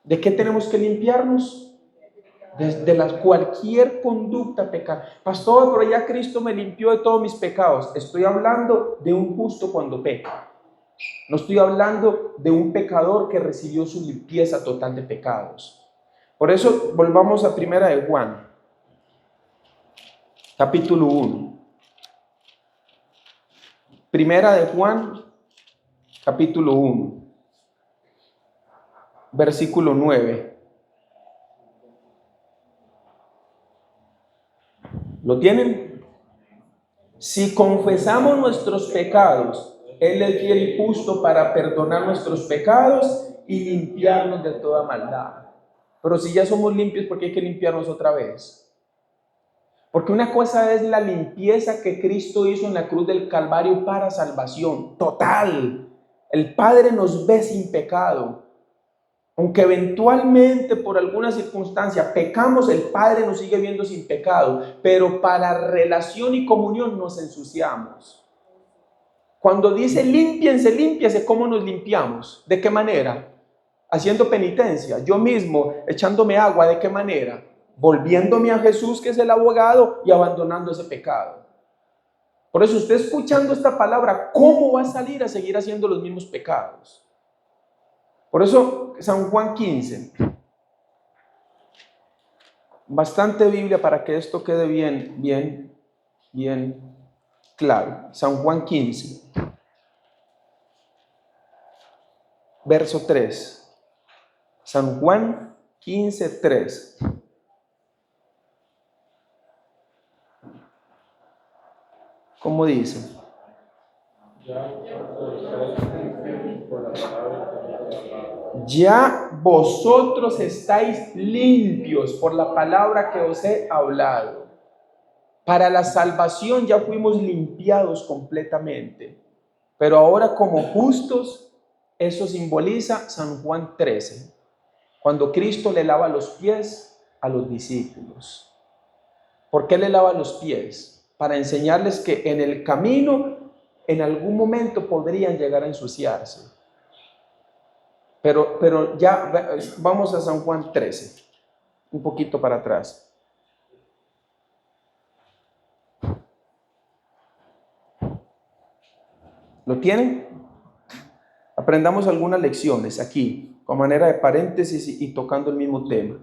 ¿De qué tenemos que limpiarnos? Desde cualquier conducta pecado. Pastor, pero ya Cristo me limpió de todos mis pecados. Estoy hablando de un justo cuando peca. No estoy hablando de un pecador que recibió su limpieza total de pecados. Por eso volvamos a Primera de Juan, capítulo 1. Primera de Juan, capítulo 1, versículo 9. ¿Lo tienen? Si confesamos nuestros pecados, Él es fiel y justo para perdonar nuestros pecados y limpiarnos de toda maldad. Pero si ya somos limpios, ¿por qué hay que limpiarnos otra vez? Porque una cosa es la limpieza que Cristo hizo en la cruz del Calvario para salvación total. El Padre nos ve sin pecado. Aunque eventualmente por alguna circunstancia pecamos, el Padre nos sigue viendo sin pecado, pero para relación y comunión nos ensuciamos. Cuando dice límpiense, ¿cómo nos limpiamos? ¿De qué manera? Haciendo penitencia, yo mismo echándome agua, ¿de qué manera? Volviéndome a Jesús, que es el abogado, y abandonando ese pecado. Por eso usted escuchando esta palabra, ¿cómo va a salir a seguir haciendo los mismos pecados? Por eso San Juan 15, bastante Biblia para que esto quede bien claro. San Juan 15, verso 3. San Juan 15, 3. ¿Cómo dice? Ya vosotros estáis limpios por la palabra que os he hablado. Para la salvación ya fuimos limpiados completamente. Pero ahora como justos, eso simboliza San Juan 13, cuando Cristo le lava los pies a los discípulos. ¿Por qué le lava los pies? Para enseñarles que en el camino, en algún momento podrían llegar a ensuciarse. Pero ya vamos a San Juan 13, un poquito para atrás. ¿Lo tienen? Aprendamos algunas lecciones aquí, con manera de paréntesis y tocando el mismo tema.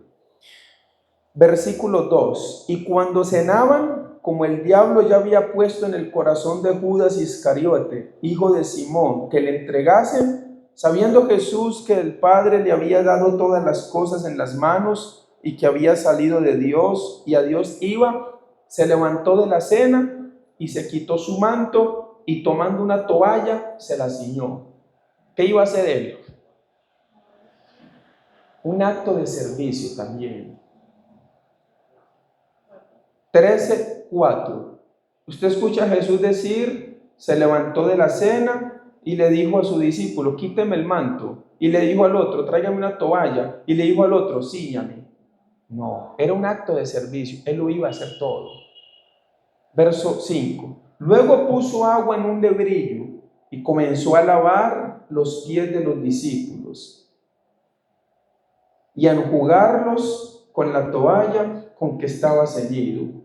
Versículo 2. Y cuando cenaban, como el diablo ya había puesto en el corazón de Judas Iscariote, hijo de Simón, que le entregasen, sabiendo Jesús que el Padre le había dado todas las cosas en las manos y que había salido de Dios y a Dios iba, se levantó de la cena y se quitó su manto y tomando una toalla se la ciñó. ¿Qué iba a hacer él? Un acto de servicio también. 13:4. Usted escucha a Jesús decir, se levantó de la cena y le dijo a su discípulo, quíteme el manto. Y le dijo al otro, tráigame una toalla. Y le dijo al otro, cíñame. No, era un acto de servicio. Él lo iba a hacer todo. Verso 5. Luego puso agua en un lebrillo y comenzó a lavar los pies de los discípulos y a enjugarlos con la toalla con que estaba ceñido.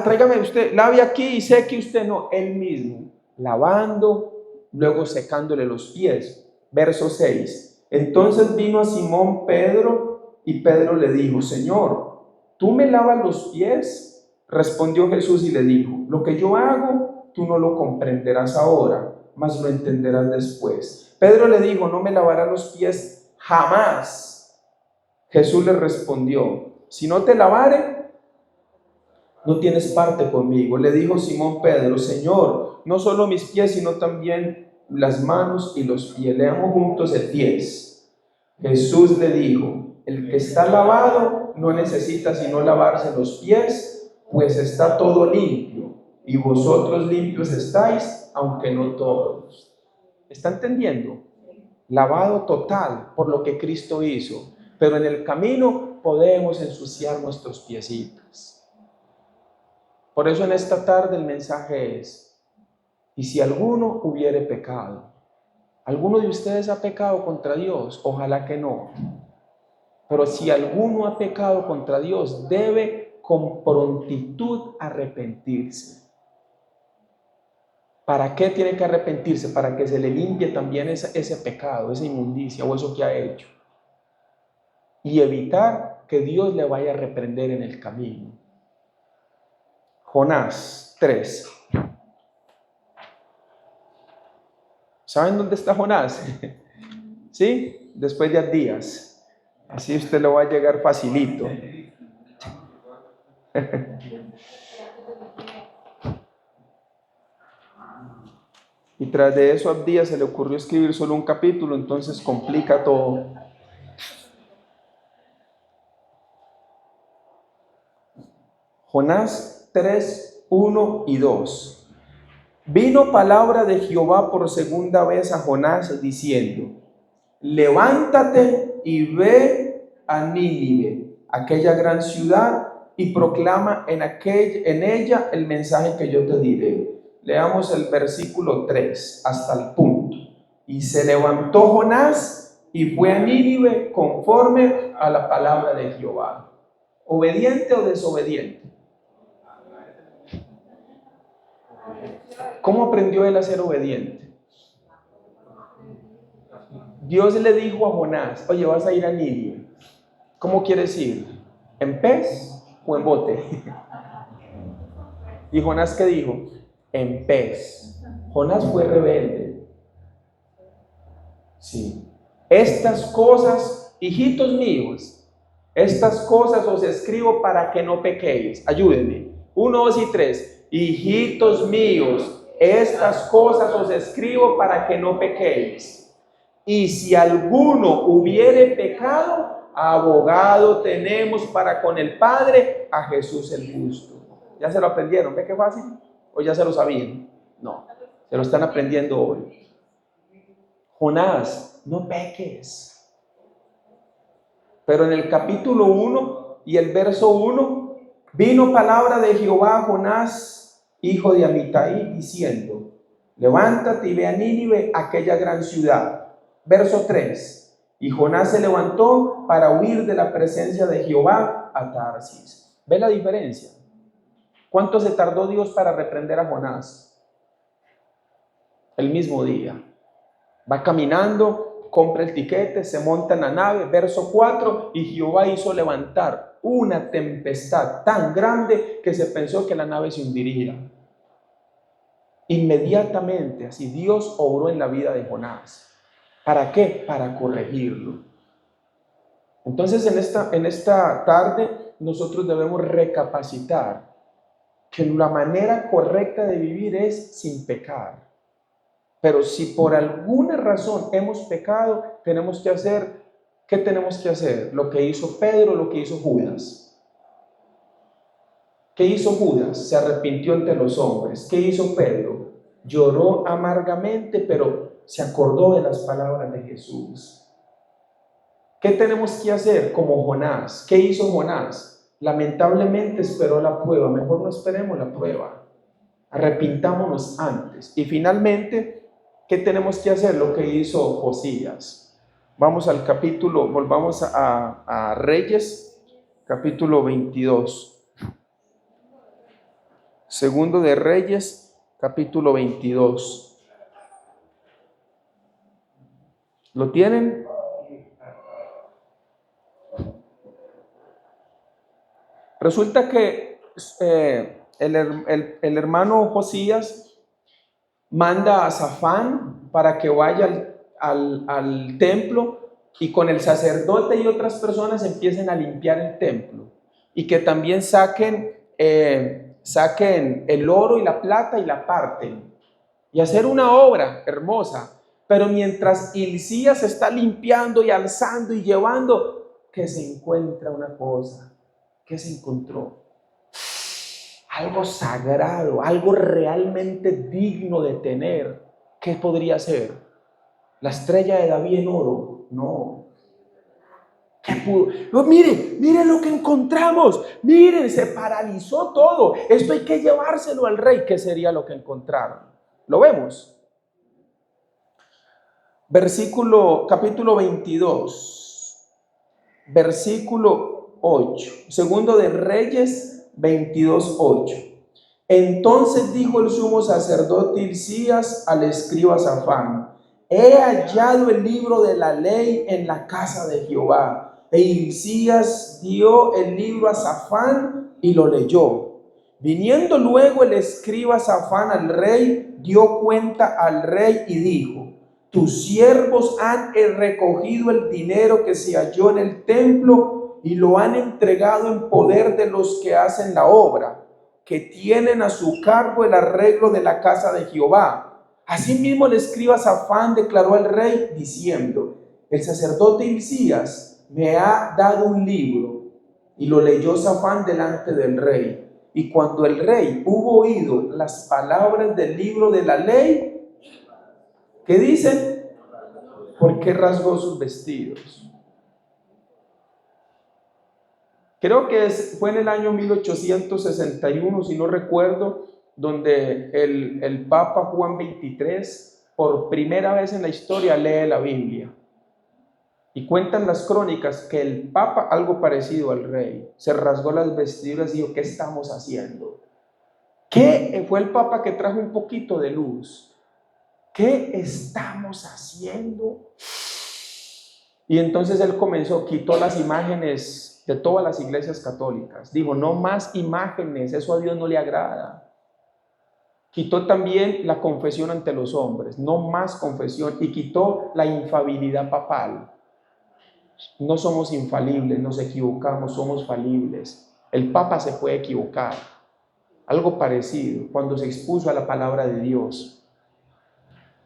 Tráigame usted, lave aquí y seque usted. No, él mismo, lavando, luego secándole los pies. Verso 6. Entonces vino a Simón Pedro y Pedro le dijo, Señor, ¿tú me lavas los pies? Respondió Jesús y le dijo, lo que yo hago, tú no lo comprenderás ahora, mas lo entenderás después. Pedro le dijo, no me lavarás los pies jamás. Jesús le respondió, si no te lavare, no tienes parte conmigo. Le dijo Simón Pedro, Señor, no solo mis pies, sino también las manos y los pies. Leamos juntos el 10. Jesús le dijo, el que está lavado no necesita sino lavarse los pies, pues está todo limpio, y vosotros limpios estáis, aunque no todos. ¿Está entendiendo? Lavado total por lo que Cristo hizo. pero en el camino podemos ensuciar nuestros piecitos. Por eso en esta tarde el mensaje es: y si alguno hubiere pecado. ¿Alguno de ustedes ha pecado contra Dios? Ojalá que no. Pero si alguno ha pecado contra Dios, debe con prontitud arrepentirse. ¿Para qué tiene que arrepentirse? Para que se le limpie también ese pecado, esa inmundicia o eso que ha hecho. Y evitar que Dios le vaya a reprender en el camino. Jonás 3. ¿Saben dónde está Jonás? ¿Sí? Después de días. Así usted lo va a llegar facilito. Y tras de eso a Abdías se le ocurrió escribir solo un capítulo, entonces complica todo. Jonás 3, 1 y 2. Vino palabra de Jehová por segunda vez a Jonás diciendo: levántate y ve a Nínive, aquella gran ciudad, y proclama en ella el mensaje que yo te diré. Leamos el versículo 3 hasta el punto. Y se levantó Jonás y fue a Nínive conforme a la palabra de Jehová. ¿Obediente o desobediente? ¿Cómo aprendió él a ser obediente? Dios le dijo a Jonás: oye, vas a ir a Nínive. ¿Cómo quieres ir? ¿En pez o en bote? ¿Y Jonás qué dijo? En pez. Jonás fue rebelde. Sí. Estas cosas, hijitos míos, estas cosas os escribo para que no pequéis. Ayúdenme. 1, 2 y 3. Hijitos míos, estas cosas os escribo para que no pequéis. Y si alguno hubiere pecado, abogado tenemos para con el Padre, a Jesús el justo. ¿Ya se lo aprendieron? ¿Ve qué fácil? ¿O ya se lo sabían? No, se lo están aprendiendo hoy. Jonás, no peques. Pero en el capítulo 1 y el verso 1, vino palabra de Jehová a Jonás, hijo de Amitai, diciendo: levántate y ve a Nínive, aquella gran ciudad. Verso 3. Y Jonás se levantó para huir de la presencia de Jehová a Tarsis. ¿Ve la diferencia? ¿Cuánto se tardó Dios para reprender a Jonás? El mismo día. Va caminando, compra el tiquete, se monta en la nave. Verso 4. Y Jehová hizo levantar una tempestad tan grande que se pensó que la nave se hundiría. Inmediatamente, así Dios obró en la vida de Jonás. ¿Para qué? Para corregirlo. Entonces en esta tarde nosotros debemos recapacitar que la manera correcta de vivir es sin pecar. Pero si por alguna razón hemos pecado, tenemos que hacer, ¿qué tenemos que hacer? Lo que hizo Pedro, lo que hizo Judas. ¿Qué hizo Judas? Se arrepintió ante los hombres. ¿Qué hizo Pedro? Lloró amargamente, pero se acordó de las palabras de Jesús. ¿Qué tenemos que hacer como Jonás? ¿Qué hizo Jonás? Lamentablemente esperó la prueba. Mejor no esperemos la prueba. Arrepintámonos antes. Y finalmente, ¿qué tenemos que hacer? Lo que hizo Josías. Vamos al capítulo, volvamos a Reyes, capítulo 22. Segundo de Reyes, capítulo 22. ¿Lo tienen? Resulta que el hermano Josías manda a Safán para que vaya al templo y con el sacerdote y otras personas empiecen a limpiar el templo y que también saquen el oro y la plata y la parten y hacer una obra hermosa. Pero mientras Hilcías está limpiando y alzando y llevando, que se encuentra una cosa. ¿Qué se encontró? Algo sagrado, algo realmente digno de tener. ¿Qué podría ser? ¿La estrella de David en oro? No. ¿Qué pudo. No, mire lo que encontramos. Miren, se paralizó todo. Esto hay que llevárselo al rey. ¿Qué sería lo que encontraron? ¿Lo vemos? Capítulo 22, versículo 8. Segundo de Reyes 22, 8. Entonces dijo el sumo sacerdote Hilcías al escriba Safán: he hallado el libro de la ley en la casa de Jehová. E Hilcías dio el libro a Safán y lo leyó. Viniendo luego el escriba Safán al rey, dio cuenta al rey y dijo: tus siervos han recogido el dinero que se halló en el templo y lo han entregado en poder de los que hacen la obra, que tienen a su cargo el arreglo de la casa de Jehová. Asimismo el escriba Safán declaró al rey diciendo: el sacerdote Hilcías me ha dado un libro. Y lo leyó Safán delante del rey. Y cuando el rey hubo oído las palabras del libro de la ley, ¿qué dice? ¿Por qué rasgó sus vestidos? Creo que fue en el año 1861, si no recuerdo, donde el Papa Juan XXIII, por primera vez en la historia, lee la Biblia. Y cuentan las crónicas que el Papa, algo parecido al rey, se rasgó las vestiduras y dijo: ¿qué estamos haciendo? ¿Qué fue el Papa que trajo un poquito de luz? ¿Qué estamos haciendo? Y entonces él quitó las imágenes de todas las iglesias católicas. Dijo: no más imágenes, eso a Dios no le agrada. Quitó también la confesión ante los hombres, no más confesión, y quitó la infalibilidad papal. No somos infalibles, nos equivocamos, somos falibles. El Papa se puede equivocar. Algo parecido cuando se expuso a la palabra de Dios.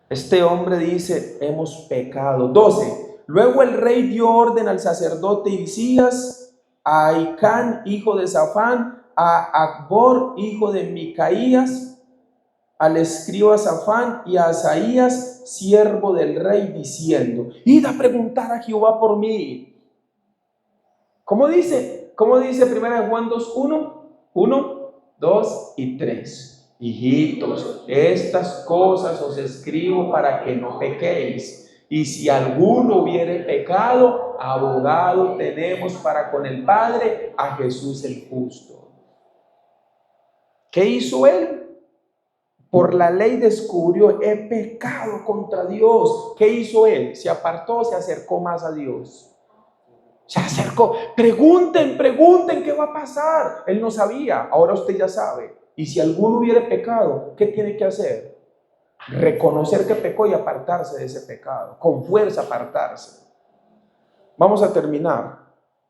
Este hombre dice: hemos pecado. 12. Luego el rey dio orden al sacerdote Hilcías, a Ahicán, hijo de Safán, a Acbor, hijo de Micaías, al escriba Safán y a Asaías, siervo del rey, diciendo: id a preguntar a Jehová por mí. ¿Cómo dice? ¿Cómo dice 1 Juan 2:1? 1, 2 y 3. Hijitos, estas cosas os escribo para que no pequéis. Y si alguno hubiere pecado, abogado tenemos para con el Padre, a Jesús el justo. ¿Qué hizo él? Por la ley descubrió: he pecado contra Dios. ¿Qué hizo él? Se apartó, se acercó más a Dios. Se acercó. Pregunten qué va a pasar. Él no sabía, ahora usted ya sabe. Y si alguno hubiere pecado, ¿qué tiene que hacer? Reconocer que pecó y apartarse de ese pecado. Con fuerza apartarse. Vamos a terminar.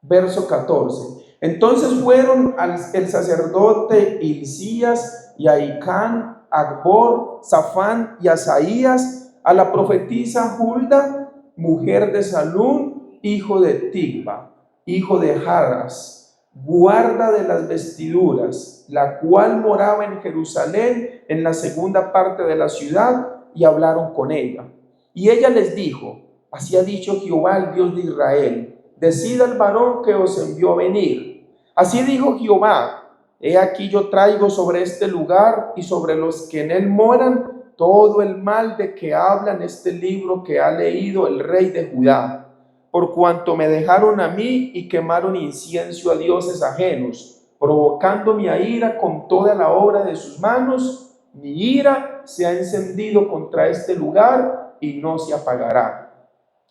Verso 14. Entonces fueron el sacerdote Hilcías y Ahicán, Acbor, Safán y Asaías a la profetisa Hulda, mujer de Salún, hijo de Tigba, hijo de Jaras, guarda de las vestiduras, la cual moraba en Jerusalén, en la segunda parte de la ciudad, y hablaron con ella. Y ella les dijo: así ha dicho Jehová, el Dios de Israel: decid al varón que os envió a venir. Así dijo Jehová: he aquí yo traigo sobre este lugar y sobre los que en él moran todo el mal de que habla en este libro que ha leído el rey de Judá, por cuanto me dejaron a mí y quemaron incienso a dioses ajenos, provocándome a ira con toda la obra de sus manos. Mi ira se ha encendido contra este lugar y no se apagará.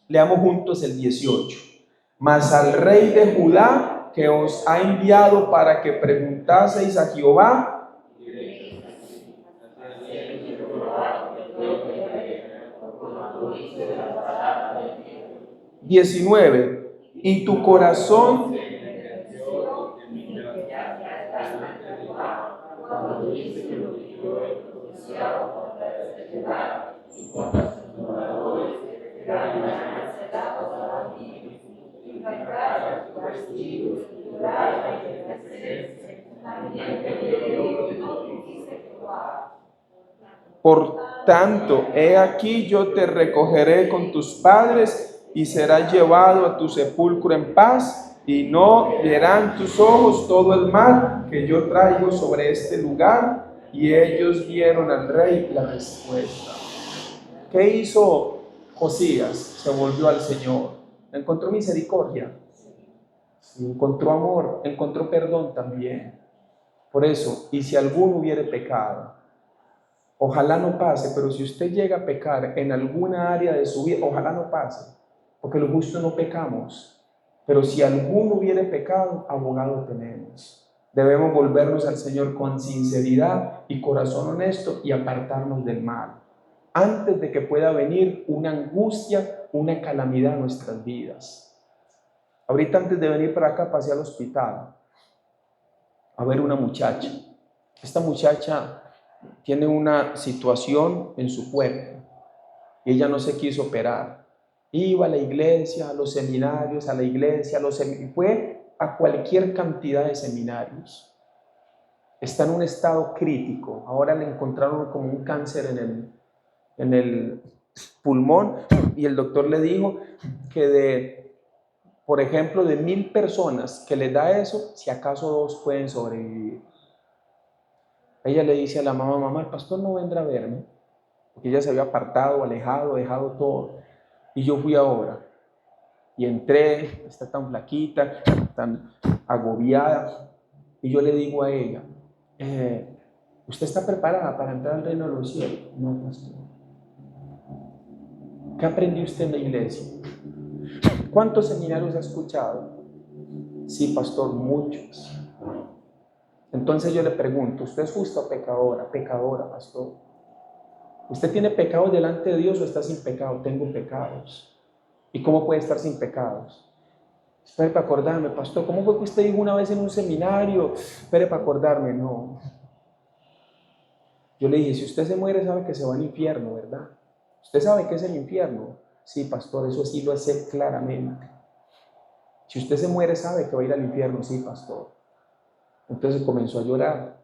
Leamos juntos el 18. Mas al rey de Judá, que os ha enviado para que preguntaseis a Jehová, 19. Y tu corazón por tanto, he aquí yo te recogeré con tus padres y serás llevado a tu sepulcro en paz, y no verán tus ojos todo el mal que yo traigo sobre este lugar. Y ellos dieron al rey la respuesta. ¿Qué hizo Josías? Se volvió al Señor. Encontró misericordia, encontró amor, encontró perdón también. Por eso, y si alguno hubiere pecado, ojalá no pase, pero si usted llega a pecar en alguna área de su vida, ojalá no pase, porque los justos no pecamos. Pero si alguno hubiere pecado, abogado tenemos. Debemos volvernos al Señor con sinceridad y corazón honesto y apartarnos del mal, antes de que pueda venir una angustia, una calamidad a nuestras vidas. Ahorita antes de venir para acá pasé al hospital a ver una muchacha. Esta muchacha tiene una situación en su cuerpo y ella no se quiso operar. Iba a la iglesia, a los seminarios, a la iglesia, fue a cualquier cantidad de seminarios. Está en un estado crítico. Ahora le encontraron como un cáncer en el pulmón y el doctor le dijo que por ejemplo, de 1000 personas que les da eso, si acaso 2 pueden sobrevivir. Ella le dice a la mamá, mamá, el pastor no vendrá a verme, porque ella se había apartado, alejado, dejado todo. Y yo fui ahora, y entré, está tan flaquita, tan agobiada, y yo le digo a ella, ¿usted está preparada para entrar al reino de los cielos? No, pastor. ¿Qué aprendió usted en la iglesia? ¿Cuántos seminarios ha escuchado? Sí, pastor, muchos. Entonces yo le pregunto, ¿usted es justo o pecadora? Pecadora, pastor. ¿Usted tiene pecados delante de Dios o está sin pecado? Tengo pecados. ¿Y cómo puede estar sin pecados? Espere para acordarme, pastor, ¿cómo fue que usted dijo una vez en un seminario? Espere para acordarme, no. Yo le dije, si usted se muere sabe que se va al infierno, ¿verdad? ¿Usted sabe qué es el infierno? Sí, pastor, eso sí lo sé claramente. Si usted se muere sabe que va a ir al infierno, sí, pastor. Entonces comenzó a llorar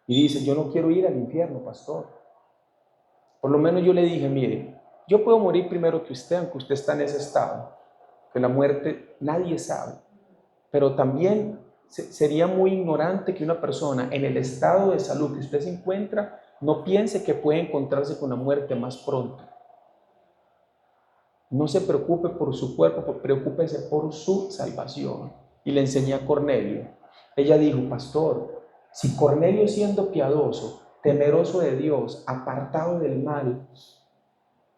y dice, yo no quiero ir al infierno, pastor. Por lo menos yo le dije, mire, yo puedo morir primero que usted, aunque usted está en ese estado, que la muerte nadie sabe, pero también sería muy ignorante que una persona en el estado de salud que usted se encuentra no piense que puede encontrarse con la muerte más pronto. No se preocupe por su cuerpo, preocúpese por su salvación. Y le enseñé a Cornelio. Ella dijo, pastor, si Cornelio siendo piadoso, temeroso de Dios, apartado del mal,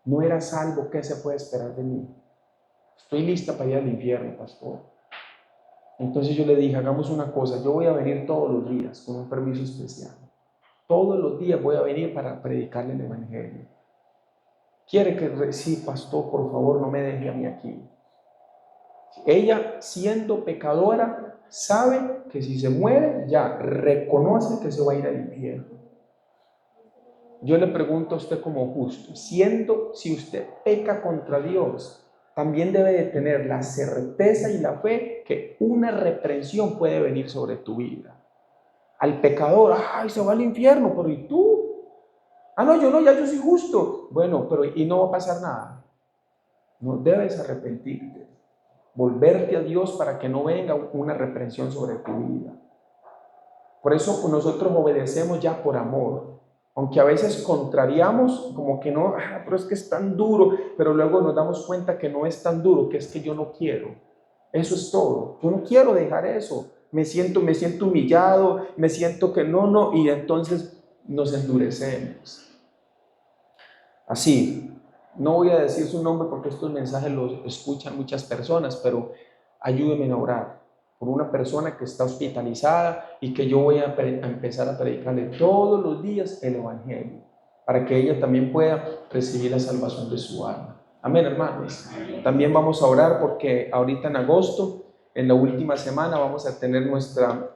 no era salvo, ¿qué se puede esperar de mí? Estoy lista para ir al infierno, pastor. Entonces yo le dije, hagamos una cosa, yo voy a venir todos los días con un permiso especial. Todos los días voy a venir para predicarle el evangelio. ¿Quiere que sí, pastor, por favor, no me deje a mí aquí? Ella, siendo pecadora, sabe que si se muere, ya reconoce que se va a ir al infierno. Yo le pregunto a usted como justo, si usted peca contra Dios, también debe de tener la certeza y la fe que una reprensión puede venir sobre tu vida. Al pecador, ay, se va al infierno, pero ¿y tú? Ah, no, yo no, ya yo soy justo. Bueno, pero ¿y no va a pasar nada? No debes arrepentirte, volverte a Dios para que no venga una reprensión sobre tu vida. Por eso nosotros obedecemos ya por amor. Aunque a veces contrariamos, como que no, pero es que es tan duro, pero luego nos damos cuenta que no es tan duro, que es que yo no quiero. Eso es todo. Yo no quiero dejar eso. Me siento humillado, me siento que no, y entonces nos endurecemos. Así, no voy a decir su nombre porque estos mensajes los escuchan muchas personas, pero ayúdenme a orar por una persona que está hospitalizada y que yo voy a empezar a predicarle todos los días el evangelio, para que ella también pueda recibir la salvación de su alma. Amén, hermanos. También vamos a orar porque ahorita en agosto, en la última semana, vamos a tener nuestra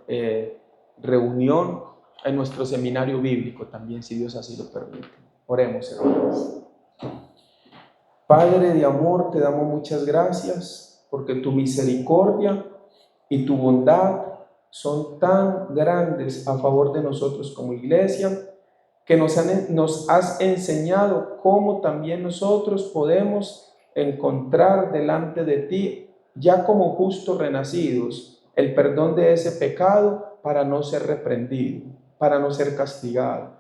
reunión en nuestro seminario bíblico también, si Dios así lo permite. Oremos, hermanos. Padre de amor, te damos muchas gracias porque tu misericordia y tu bondad son tan grandes a favor de nosotros como iglesia, que nos has enseñado cómo también nosotros podemos encontrar delante de ti, ya como justos renacidos, el perdón de ese pecado para no ser reprendido, para no ser castigado.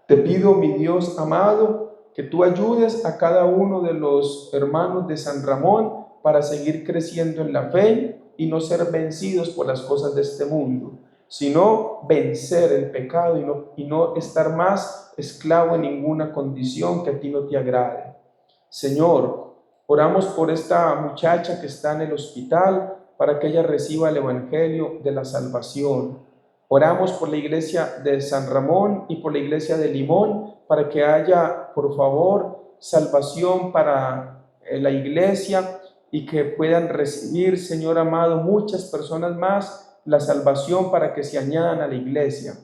Te pido, mi Dios amado, que tú ayudes a cada uno de los hermanos de San Ramón para seguir creciendo en la fe y no ser vencidos por las cosas de este mundo, sino vencer el pecado y no estar más esclavo en ninguna condición que a ti no te agrade. Señor, oramos por esta muchacha que está en el hospital para que ella reciba el evangelio de la salvación. Oramos por la iglesia de San Ramón y por la iglesia de Limón para que haya, por favor, salvación para la iglesia y que puedan recibir, Señor amado, muchas personas más la salvación para que se añadan a la iglesia.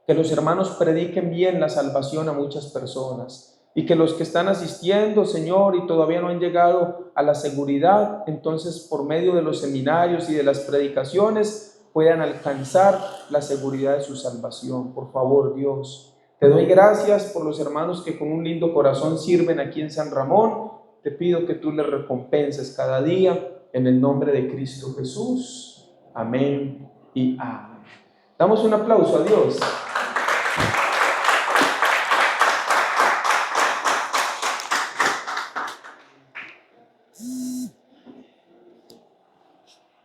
Que los hermanos prediquen bien la salvación a muchas personas y que los que están asistiendo, Señor, y todavía no han llegado a la seguridad, entonces por medio de los seminarios y de las predicaciones puedan alcanzar la seguridad de su salvación. Por favor, Dios, te doy gracias por los hermanos que con un lindo corazón sirven aquí en San Ramón. Te pido que tú les recompenses cada día en el nombre de Cristo Jesús. Amén y amén. Damos un aplauso a Dios.